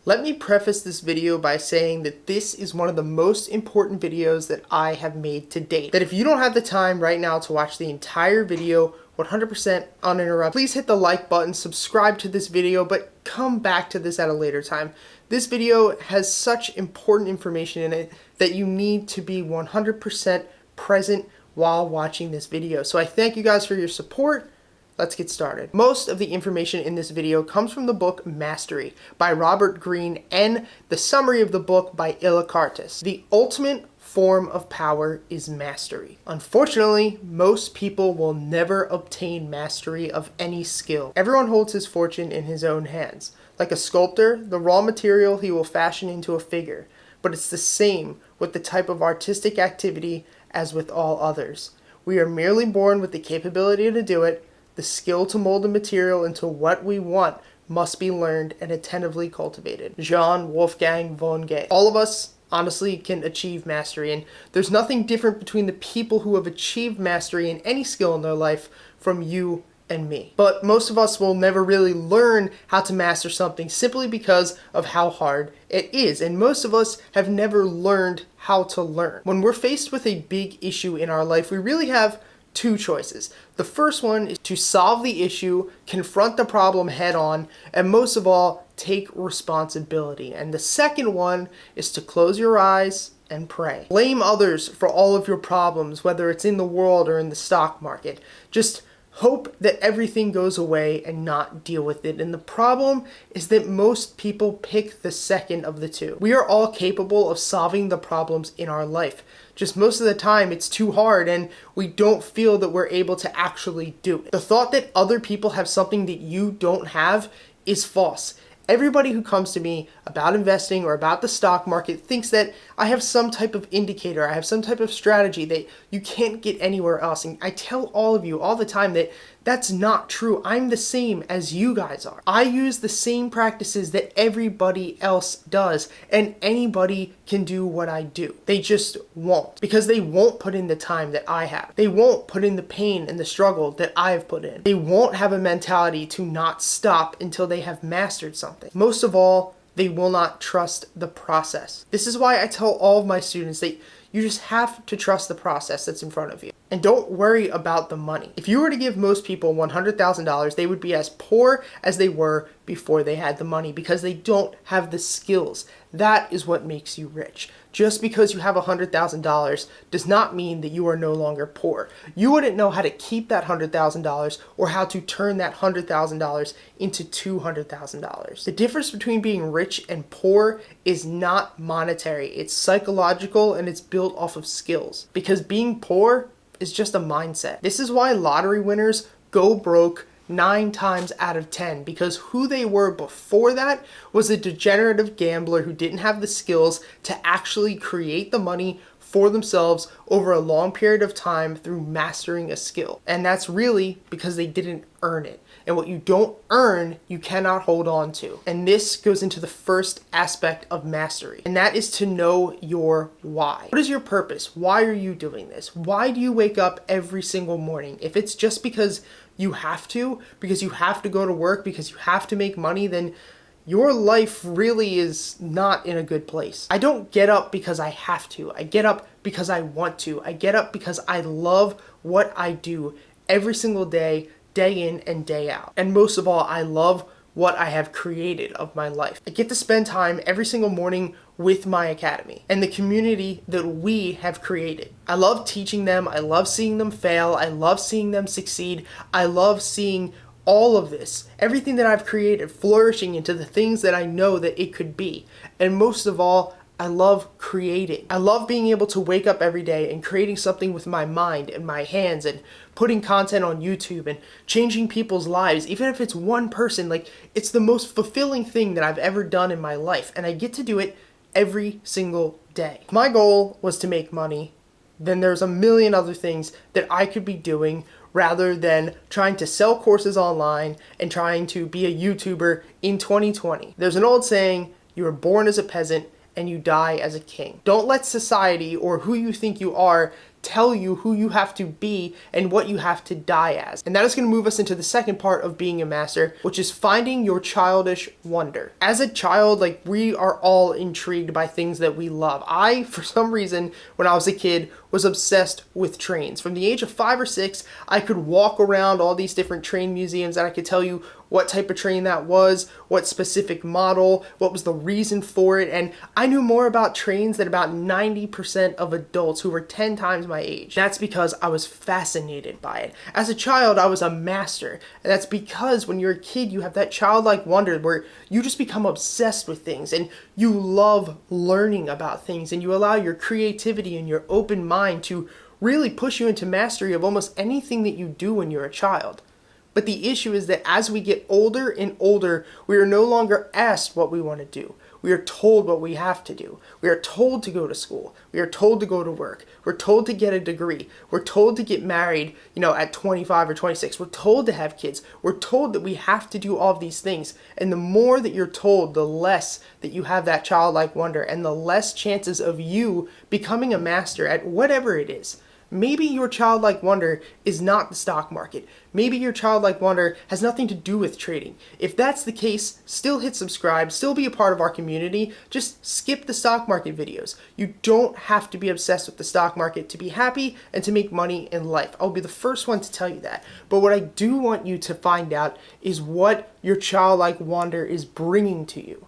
Let me preface this video by saying that this is one of the most important videos that I have made to date. That if you don't have the time right now to watch the entire video 100% uninterrupted, please hit the like button, subscribe to this video, but come back to this at a later time. This video has such important information in it that you need to be 100% present while watching this video. So I thank you guys for your support. Let's get started. Most of the information in this video comes from the book Mastery by Robert Greene and the summary of the book by Illa Cartus. The ultimate form of power is mastery. Unfortunately, most people will never obtain mastery of any skill. Everyone holds his fortune in his own hands. Like a sculptor, the raw material he will fashion into a figure, but it's the same with the type of artistic activity as with all others. We are merely born with the capability to do it. The skill to mold the material into what we want must be learned and attentively cultivated. Jean Wolfgang von Goethe. All of us, honestly, can achieve mastery, and there's nothing different between the people who have achieved mastery in any skill in their life from you and me. But most of us will never really learn how to master something simply because of how hard it is, and most of us have never learned how to learn. When we're faced with a big issue in our life, we really have two choices. The first one is to solve the issue, confront the problem head on, and most of all, take responsibility. And the second one is to close your eyes and pray. Blame others for all of your problems, whether it's in the world or in the stock market. Just hope that everything goes away and not deal with it. And the problem is that most people pick the second of the two. We are all capable of solving the problems in our life. Just most of the time it's too hard and we don't feel that we're able to actually do it. The thought that other people have something that you don't have is false. Everybody who comes to me about investing or about the stock market thinks that I have some type of indicator, I have some type of strategy that you can't get anywhere else. And I tell all of you all the time that that's not true. I'm the same as you guys are. I use the same practices that everybody else does, and anybody can do what I do. They just won't, because they won't put in the time that I have. They won't put in the pain and the struggle that I've put in. They won't have a mentality to not stop until they have mastered something. Most of all, they will not trust the process. This is why I tell all of my students that you just have to trust the process that's in front of you. And don't worry about the money. If you were to give most people $100,000, they would be as poor as they were before they had the money because they don't have the skills. That is what makes you rich. Just because you have $100,000 does not mean that you are no longer poor. You wouldn't know how to keep that $100,000 or how to turn that $100,000 into $200,000. The difference between being rich and poor is not monetary. It's psychological and it's built off of skills. Because being poor is just a mindset. This is why lottery winners go broke 9 times out of 10, because who they were before that was a degenerative gambler who didn't have the skills to actually create the money for themselves over a long period of time through mastering a skill. And that's really because they didn't earn it. And what you don't earn, you cannot hold on to. And this goes into the first aspect of mastery, and that is to know your why. What is your purpose? Why are you doing this? Why do you wake up every single morning? If it's just because you have to go to work, because you have to make money, then your life really is not in a good place. I don't get up because I have to. I get up because I want to. I get up because I love what I do every single day, day in and day out. And most of all, I love what I have created of my life. I get to spend time every single morning with my academy and the community that we have created. I love teaching them. I love seeing them fail. I love seeing them succeed. I love seeing all of this, everything that I've created, flourishing into the things that I know that it could be. And most of all, I love creating. I love being able to wake up every day and creating something with my mind and my hands and putting content on YouTube and changing people's lives, even if it's one person. Like, it's the most fulfilling thing that I've ever done in my life, and I get to do it every single day. If my goal was to make money, then there's a million other things that I could be doing rather than trying to sell courses online and trying to be a YouTuber in 2020. There's an old saying, you were born as a peasant and you die as a king. Don't let society or who you think you are tell you who you have to be and what you have to die as. And that is going to move us into the second part of being a master, which is finding your childish wonder. As a child, like, we are all intrigued by things that we love. I, for some reason, when I was a kid, was obsessed with trains. From the age of 5 or 6, I could walk around all these different train museums and I could tell you what type of train that was, what specific model, what was the reason for it, and I knew more about trains than about 90% of adults who were 10 times my age. That's because I was fascinated by it. As a child, I was a master, and that's because when you're a kid, you have that childlike wonder where you just become obsessed with things, and you love learning about things, and you allow your creativity and your open mind to really push you into mastery of almost anything that you do when you're a child. But the issue is that as we get older and older, we are no longer asked what we want to do. We are told what we have to do. We are told to go to school. We are told to go to work. We're told to get a degree. We're told to get married, at 25 or 26. We're told to have kids. We're told that we have to do all of these things. And the more that you're told, the less that you have that childlike wonder and the less chances of you becoming a master at whatever it is. Maybe your childlike wonder is not the stock market. Maybe your childlike wonder has nothing to do with trading. If that's the case, still hit subscribe, still be a part of our community. Just skip the stock market videos. You don't have to be obsessed with the stock market to be happy and to make money in life. I'll be the first one to tell you that. But what I do want you to find out is what your childlike wonder is bringing to you.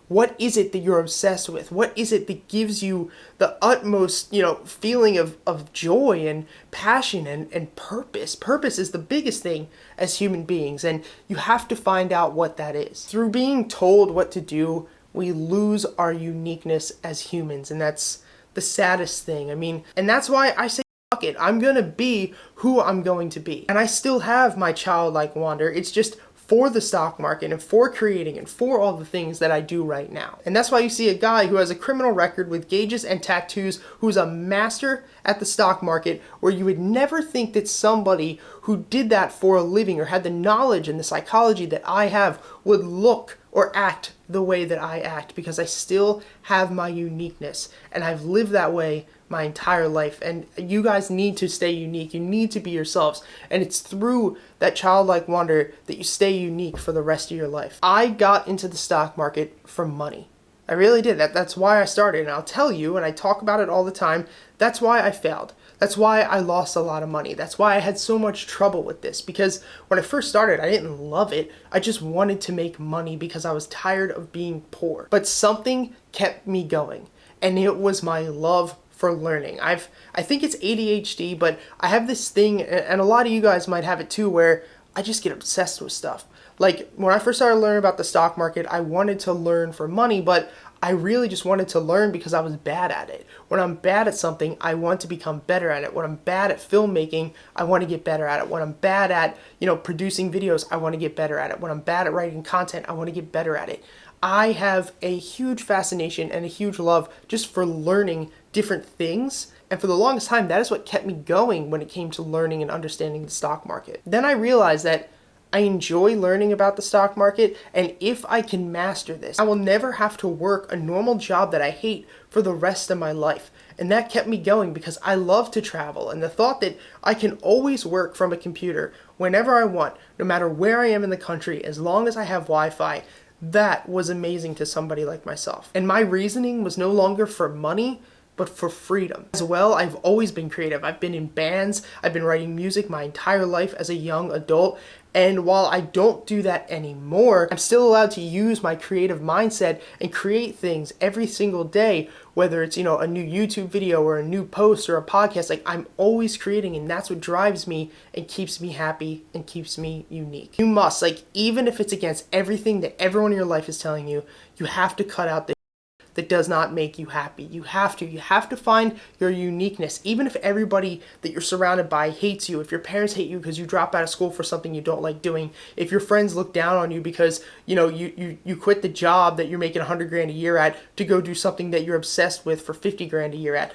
What is it that you're obsessed with? What is it that gives you the utmost, feeling of joy and passion and purpose? Purpose is the biggest thing as human beings, and you have to find out what that is. Through being told what to do, we lose our uniqueness as humans, and that's the saddest thing. And that's why I say, fuck it, I'm gonna be who I'm going to be. And I still have my childlike wonder. It's just for the stock market and for creating and for all the things that I do right now. And that's why you see a guy who has a criminal record with gauges and tattoos who's a master at the stock market, where you would never think that somebody who did that for a living or had the knowledge and the psychology that I have would look or act the way that I act, because I still have my uniqueness and I've lived that way my entire life. And you guys need to stay unique. You need to be yourselves, and it's through that childlike wonder that you stay unique for the rest of your life. I got into the stock market for money. I really did. That's why I started, and I'll tell you, and I talk about it all the time, that's why I failed. That's why I lost a lot of money. That's why I had so much trouble with this, because when I first started, I didn't love it. I just wanted to make money because I was tired of being poor. But something kept me going, and it was my love for learning. I think it's ADHD, but I have this thing, and a lot of you guys might have it too, where I just get obsessed with stuff. Like, when I first started learning about the stock market, I wanted to learn for money, but I really just wanted to learn because I was bad at it. When I'm bad at something, I want to become better at it. When I'm bad at filmmaking, I want to get better at it. When I'm bad at, producing videos, I want to get better at it. When I'm bad at writing content, I want to get better at it. I have a huge fascination and a huge love just for learning different things. And for the longest time, that is what kept me going when it came to learning and understanding the stock market. Then I realized that I enjoy learning about the stock market, and if I can master this, I will never have to work a normal job that I hate for the rest of my life. And that kept me going because I love to travel, and the thought that I can always work from a computer whenever I want, no matter where I am in the country, as long as I have Wi-Fi, that was amazing to somebody like myself. And my reasoning was no longer for money, but for freedom. As well, I've always been creative. I've been in bands, I've been writing music my entire life as a young adult, and while I don't do that anymore, I'm still allowed to use my creative mindset and create things every single day, whether it's, a new YouTube video or a new post or a podcast. Like, I'm always creating, and that's what drives me and keeps me happy and keeps me unique. You must, even if it's against everything that everyone in your life is telling you, you have to cut out the that does not make you happy. You have to find your uniqueness. Even if everybody that you're surrounded by hates you, if your parents hate you because you drop out of school for something you don't like doing, if your friends look down on you because, you quit the job that you're making $100,000 a year at to go do something that you're obsessed with for $50,000 a year at,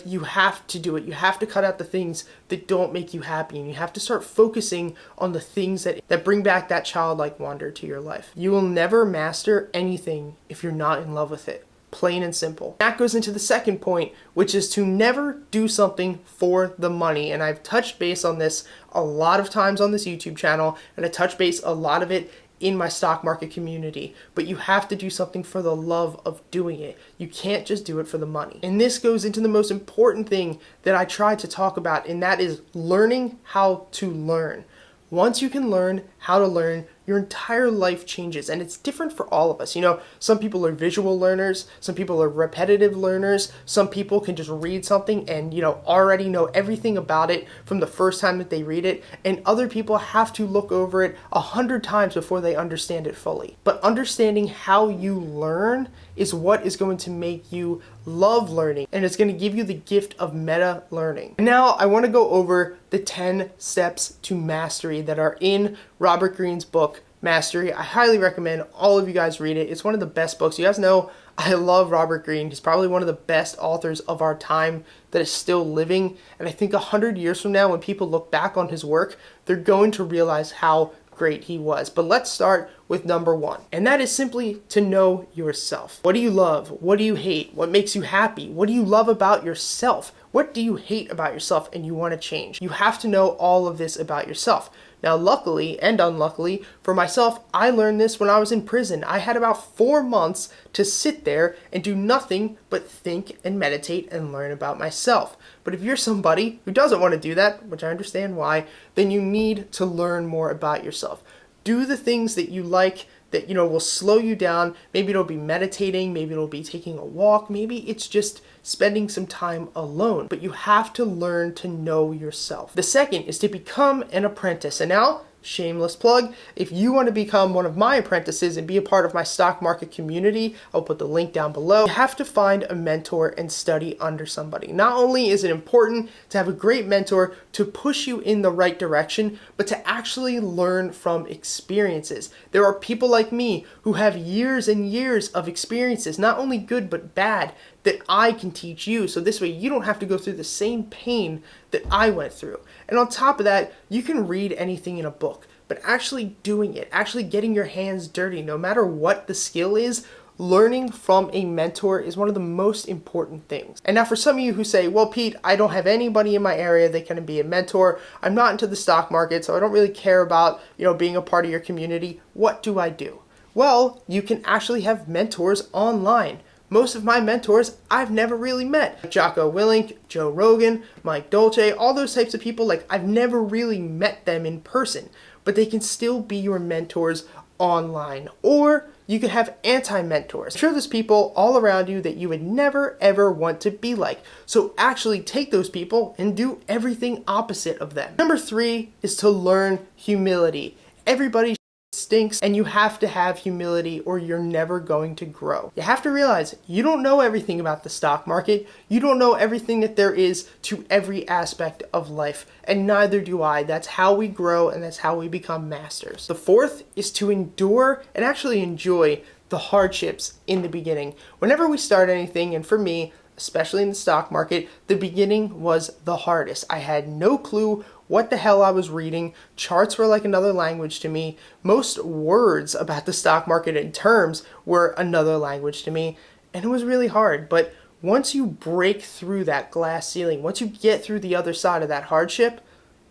you have to do it. You have to cut out the things that don't make you happy, and you have to start focusing on the things that bring back that childlike wonder to your life. You will never master anything if you're not in love with it. Plain and simple. That goes into the second point, which is to never do something for the money. And I've touched base on this a lot of times on this YouTube channel, and I touch base a lot of it in my stock market community. But you have to do something for the love of doing it. You can't just do it for the money. And this goes into the most important thing that I try to talk about, and that is learning how to learn. Once you can learn how to learn, your entire life changes, and it's different for all of us. You know, some people are visual learners, some people are repetitive learners, some people can just read something and, already know everything about it from the first time that they read it, and other people have to look over it 100 times before they understand it fully. But understanding how you learn is what is going to make you love learning, and it's going to give you the gift of meta learning. And now I want to go over the 10 steps to mastery that are in Robert Greene's book, Mastery. I highly recommend all of you guys read it. It's one of the best books. You guys know I love Robert Greene. He's probably one of the best authors of our time that is still living. And I think 100 years from now, when people look back on his work, they're going to realize how great he was. But let's start with number 1. And that is simply to know yourself. What do you love? What do you hate? What makes you happy? What do you love about yourself? What do you hate about yourself and you want to change? You have to know all of this about yourself. Now, luckily and unluckily for myself, I learned this when I was in prison. I had about 4 months to sit there and do nothing but think and meditate and learn about myself. But if you're somebody who doesn't want to do that, which I understand why, then you need to learn more about yourself. Do the things that you like that, will slow you down. Maybe it'll be meditating, maybe it'll be taking a walk, maybe it's just spending some time alone. But you have to learn to know yourself. The second is to become an apprentice. And now, shameless plug, if you want to become one of my apprentices and be a part of my stock market community, I'll put the link down below. You have to find a mentor and study under somebody. Not only is it important to have a great mentor to push you in the right direction, but to actually learn from experiences. There are people like me who have years and years of experiences, not only good but bad, that I can teach you. So this way you don't have to go through the same pain that I went through. And on top of that, you can read anything in a book, but actually doing it, actually getting your hands dirty, no matter what the skill is, learning from a mentor is one of the most important things. And now for some of you who say, well, Pete, I don't have anybody in my area that can be a mentor. I'm not into the stock market, so I don't really care about, being a part of your community. What do I do? Well, you can actually have mentors online. Most of my mentors I've never really met. Jocko Willink, Joe Rogan, Mike Dolce, all those types of people, I've never really met them in person, but they can still be your mentors online. Or you could have anti-mentors. I'm sure there's people all around you that you would never ever want to be like. So actually take those people and do everything opposite of them. Number 3 is to learn humility. Everybody stinks, and you have to have humility or you're never going to grow. You have to realize you don't know everything about the stock market. You don't know everything that there is to every aspect of life, and neither do I. That's how we grow, and that's how we become masters. The 4th is to endure and actually enjoy the hardships in the beginning. Whenever we start anything, and for me, especially in the stock market, the beginning was the hardest. I had no clue what the hell I was reading. Charts were like another language to me. Most words about the stock market and terms were another language to me, and it was really hard. But once you break through that glass ceiling, once you get through the other side of that hardship,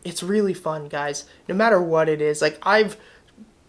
it's really fun, guys. No matter what it is. I've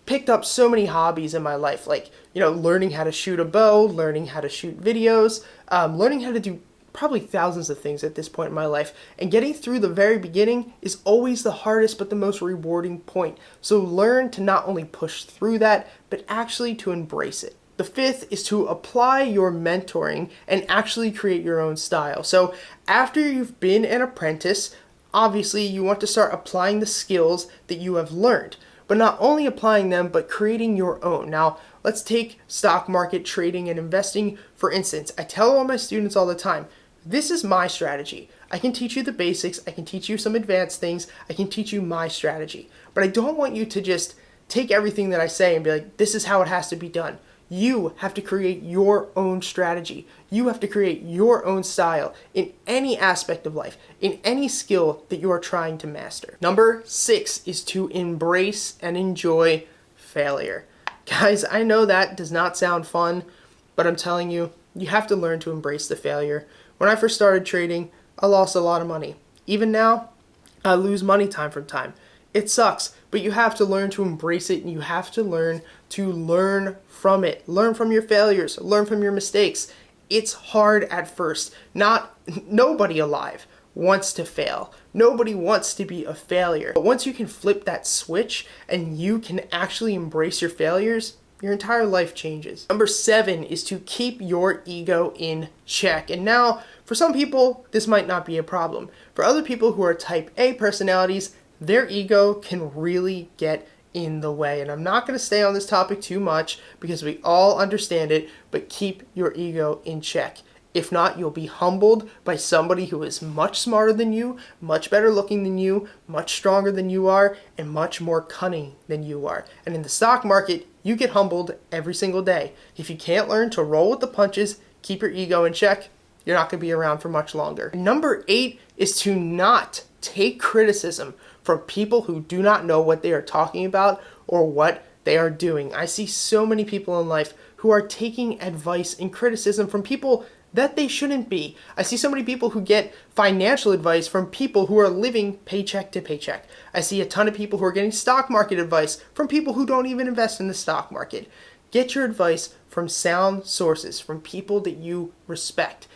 picked up so many hobbies in my life, learning how to shoot a bow, learning how to shoot videos, learning how to do probably thousands of things at this point in my life. And getting through the very beginning is always the hardest but the most rewarding point. So learn to not only push through that, but actually to embrace it. The 5th is to apply your mentoring and actually create your own style. So after you've been an apprentice, obviously you want to start applying the skills that you have learned. But not only applying them, but creating your own. Now, let's take stock market trading and investing, for instance. I tell all my students all the time, this is my strategy. I can teach you the basics. I can teach you some advanced things. I can teach you my strategy. But I don't want you to just take everything that I say and be like, this is how it has to be done. You have to create your own strategy. You have to create your own style in any aspect of life, in any skill that you are trying to master. Number 6 is to embrace and enjoy failure. Guys, I know that does not sound fun, but I'm telling you, you have to learn to embrace the failure. When I first started trading, I lost a lot of money. Even now, I lose money time from time. It sucks, but you have to learn to embrace it, and you have to learn from it. Learn from your failures, learn from your mistakes. It's hard at first. Nobody alive wants to fail. Nobody wants to be a failure. But once you can flip that switch and you can actually embrace your failures, your entire life changes. Number 7 is to keep your ego in check. And now, for some people, this might not be a problem. For other people who are type A personalities, their ego can really get in the way. And I'm not going to stay on this topic too much because we all understand it, but keep your ego in check. If not, you'll be humbled by somebody who is much smarter than you, much better looking than you, much stronger than you are, and much more cunning than you are. And in the stock market, you get humbled every single day. If you can't learn to roll with the punches, keep your ego in check, you're not going to be around for much longer. Number 8 is to not take criticism from people who do not know what they are talking about or what they are doing. I see so many people in life who are taking advice and criticism from people that they shouldn't be. I see so many people who get financial advice from people who are living paycheck to paycheck. I see a ton of people who are getting stock market advice from people who don't even invest in the stock market. Get your advice from sound sources, from people that you respect.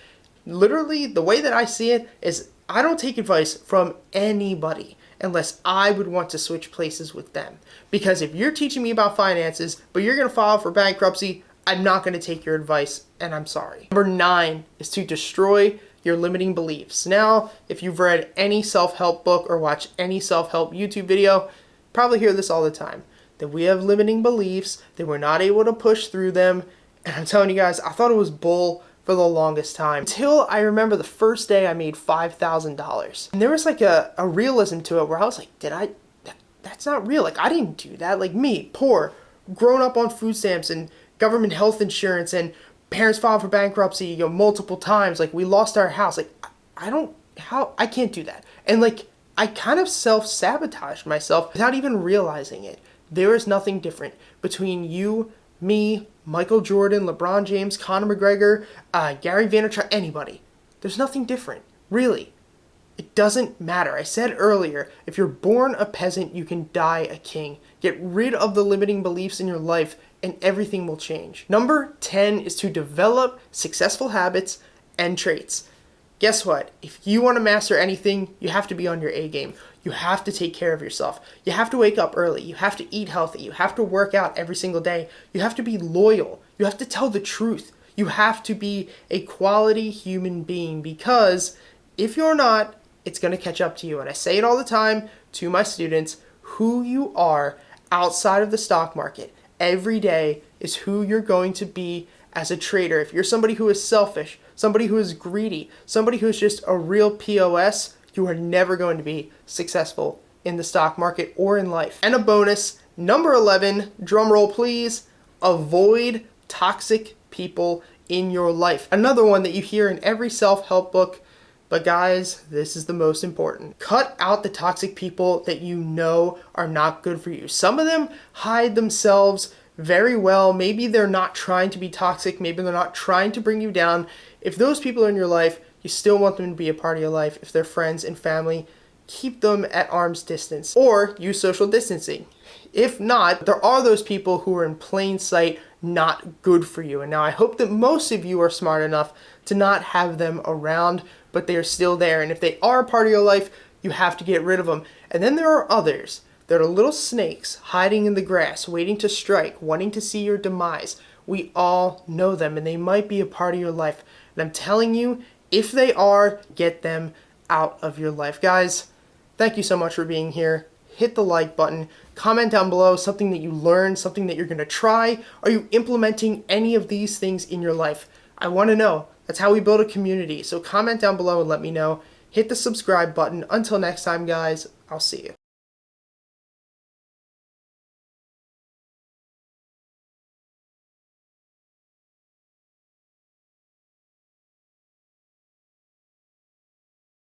Literally, the way that I see it is I don't take advice from anybody unless I would want to switch places with them. Because if you're teaching me about finances, but you're going to file for bankruptcy, I'm not going to take your advice, and I'm sorry. Number 9 is to destroy your limiting beliefs. Now, if you've read any self-help book or watched any self-help YouTube video, probably hear this all the time, that we have limiting beliefs, that we're not able to push through them, and I'm telling you guys, I thought it was bull for the longest time. Until I remember the first day I made $5,000. And there was like a realism to it where I was like, that's not real. Like, I didn't do that. Like me, poor, grown up on food stamps and government health insurance, and parents filed for bankruptcy, multiple times. Like, we lost our house. Like, I can't do that. And like, I kind of self-sabotaged myself without even realizing it. There is nothing different between you, me, Michael Jordan, LeBron James, Conor McGregor, Gary Vaynerchuk, anybody. There's nothing different, really. It doesn't matter. I said earlier, if you're born a peasant, you can die a king. Get rid of the limiting beliefs in your life and everything will change. Number 10 is to develop successful habits and traits. Guess what? If you want to master anything, you have to be on your A game. You have to take care of yourself. You have to wake up early. You have to eat healthy. You have to work out every single day. You have to be loyal. You have to tell the truth. You have to be a quality human being, because if you're not, it's going to catch up to you. And I say it all the time to my students, who you are outside of the stock market every day is who you're going to be as a trader. If you're somebody who is selfish, somebody who is greedy, somebody who's just a real POS, you are never going to be successful in the stock market or in life. And a bonus, number 11, drum roll please, avoid toxic people in your life. Another one that you hear in every self-help book, but guys, this is the most important. Cut out the toxic people that you know are not good for you. Some of them hide themselves very well. Maybe they're not trying to be toxic. Maybe they're not trying to bring you down. If those people are in your life, you still want them to be a part of your life. If they're friends and family, keep them at arm's distance or use social distancing. If not, there are those people who are in plain sight, not good for you. And now I hope that most of you are smart enough to not have them around, but they are still there. And if they are a part of your life, you have to get rid of them. And then there are others that are little snakes hiding in the grass, waiting to strike, wanting to see your demise. We all know them, and they might be a part of your life. And I'm telling you, if they are, get them out of your life. Guys, thank you so much for being here. Hit the like button. Comment down below something that you learned, something that you're going to try. Are you implementing any of these things in your life? I want to know. That's how we build a community. So comment down below and let me know. Hit the subscribe button. Until next time, guys, I'll see you.